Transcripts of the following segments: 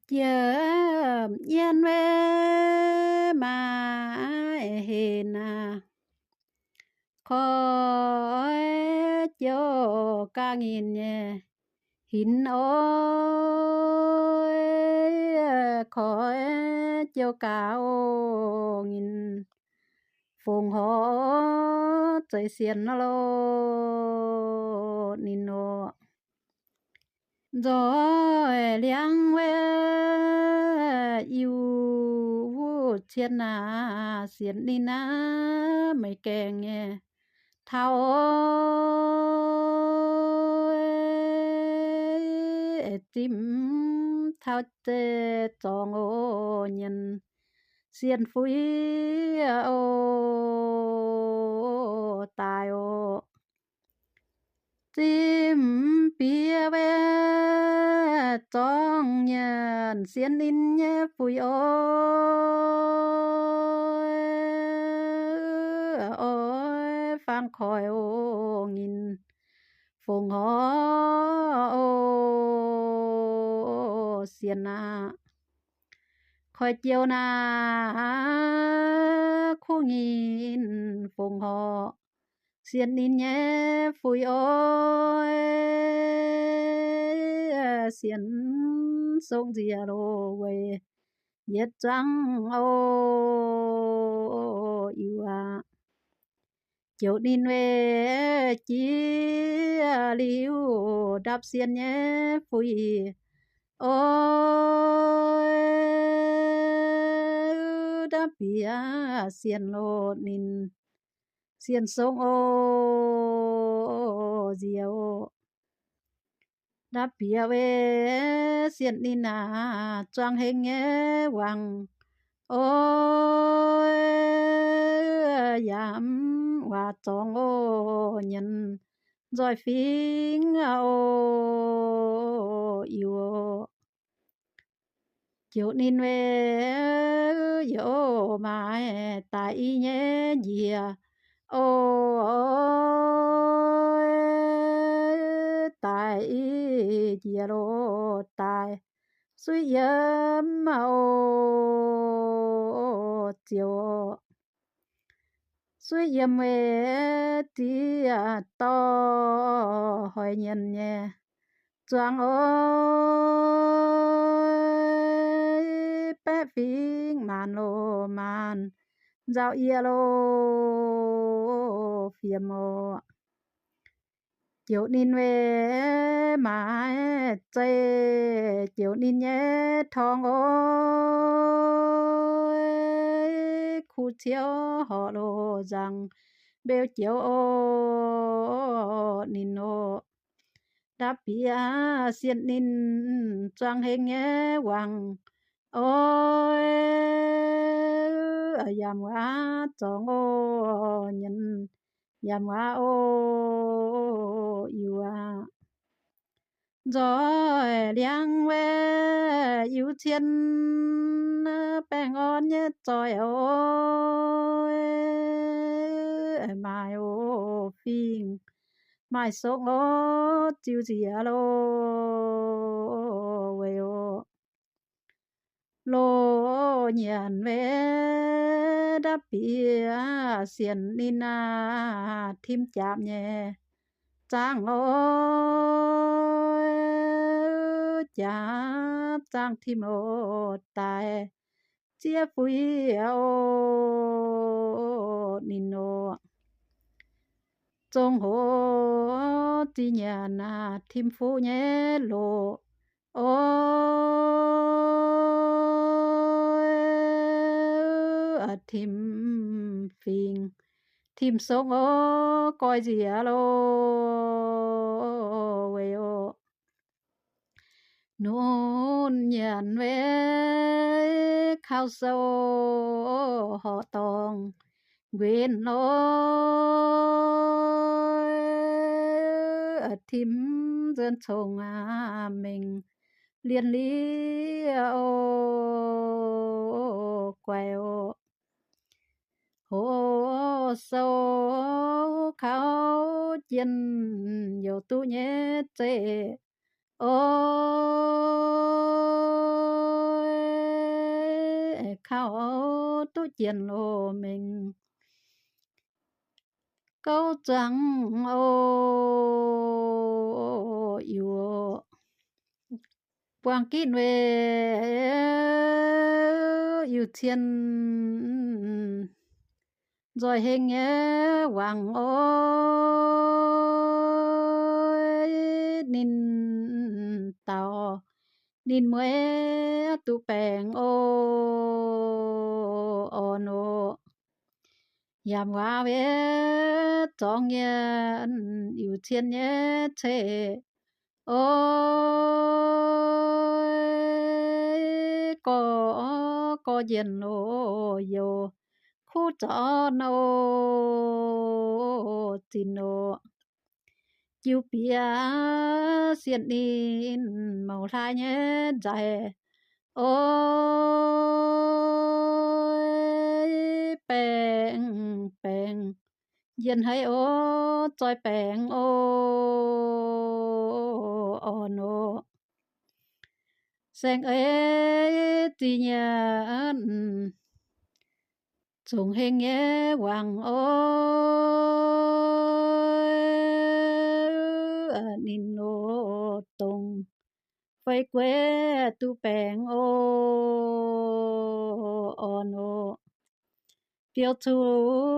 Giờ yên về mà hiền khói cho ca nghìn nhẹ hin ôi khói cho cao nghìn phùng hó trời xiên nó lô nín nô rồi liang về yêu vu thiên xiên đi mấy kèng nghe thao tim thao tê tròn ô nhân xiên phui ô tài ô tim bia ve trong nhân xiên in nhé phui ôi phan khỏi ô nghìn phùng hó ô xiên khỏi chiều khu nghìn phùng hó xiên in nhé phui ôi xiên sông dìa đồ về yết trắng ô yêu chiều đi về chi liu đạp xiên nhé phui ôi đạp bia xiên lô nín xiên sông ô diều đạp bia về xiên đi choang hình nghe hoàng ôi yam hoa chong ô nhân rồi phinh ô yêu chiều nín về yo mai tại nhé dìa ôi tại dìa lô tại suy yếm ô chiều suy yếm về tia to hỏi nhân nhé choang ôi bé phinh màn lô màn dạo ia lô phía mô chiều nín về mà chơi chiều nín nhé thong ôi khu chiếu họ lô rằng bêu chiều ô nín ô đáp bia xiên nín choang hình nhé hoàng ôi yam hoa chong ô nhân yam hoa ô yêu rồi liang về yêu thiên bèn ngon nhé trời ơi mai ô phim mai sống ô chiều gì alo về ô lô nhàn về đáp bia xiên đi thím chạm nhé trang ơi chạm trang thím ô tài chia phui ô nín ô trong hồ ti nhà thím phu nhé lộ ôi thím phình thím sống ô coi gì alo về ô nôn nhàn về khao sâu họ tòng quyền ôi thím dân chồng mình liên lý ô quay ô hồ sâu khao chiên nhiều tu nhé chê ôi khao tu chiến lô mình câu trắng ô yêu quang kín về yêu thiên rồi hình nhớ hoàng ôi nín tàu nín muối tu bèng ô nô yam hoa về trong nhân yêu thiên nhớ thế ôi có diện lô yo khu cho nô tin nô chiu pia xiên in màu lai nhé dài ôi bèng bèng yên hay ô trôi bèng ô nô sen ấy tuy nhiên trùng hình nhé hoàng ôi nín nô tung phơi quê tu bèng ô nô phiêu thu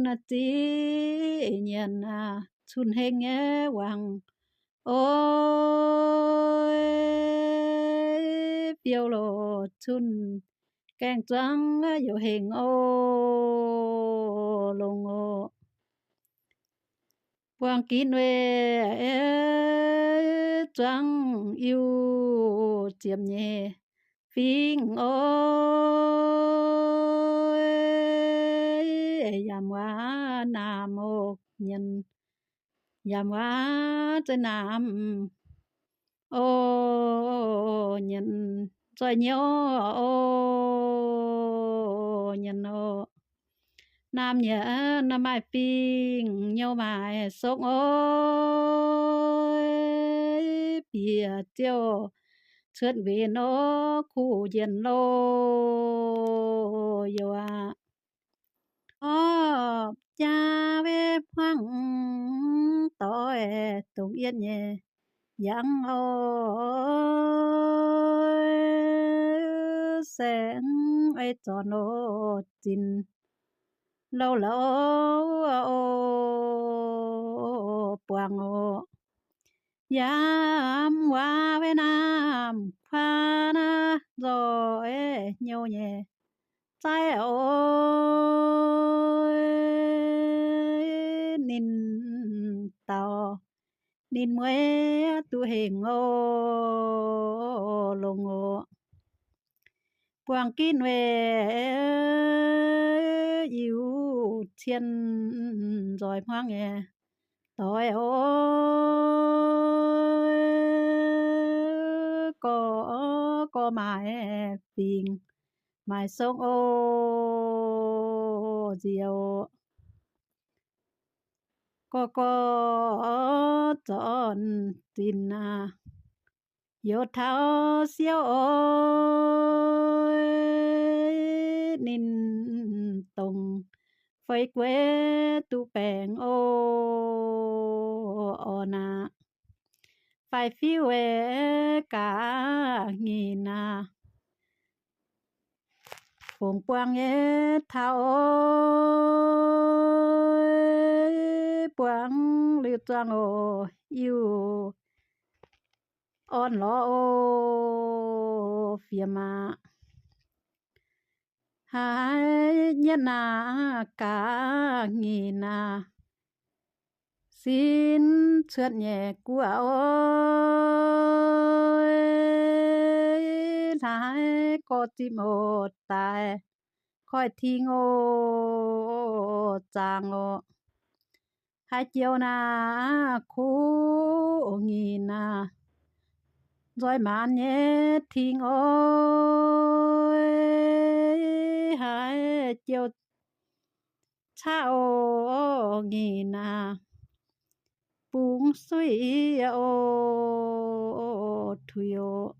na tí nhiên à chun hình nhé hoàng ôi phiêu lô chun càng trắng yêu hình ô lông ô quang kín về trắng yêu chiếm nhẹ phình ôi yam hoa nam ô nhân yam hoa trên nam ô nhân rồi nhớ ô nhân ô nam nhớ nam mai ping nhau mai sông ôi bìa tiêu chuyện về nó khu diện lô yêu à cha về hoang tối tung yên nhẹ yang ôi sen ai cho nó tin lâu lâu buang ô yam hoa về nam pha na rồi nhiều nhẹ trái ôi nín tàu nín muối tu hình ô lông ô quang kín về yêu thiên rồi hoang nghe tối ôi có mãi bình mãi sông ô diều có tròn tin à yêu thao siêu ôi nín tùng phơi quê tu bèng ô na phải phiêu cả nghìn à phùng quang nhé thao ôi quang lưu trang ô yêu on lo ô phía mà hai nhân à cả nghìn à xin chuyện nhẹ của ôi hai có tim một tài khỏi thi ngô chàng ngô hai chiều na khu nghìn à rồi màn nhé thi ôi hai chiều chào nghìn à bung suy ô thuyo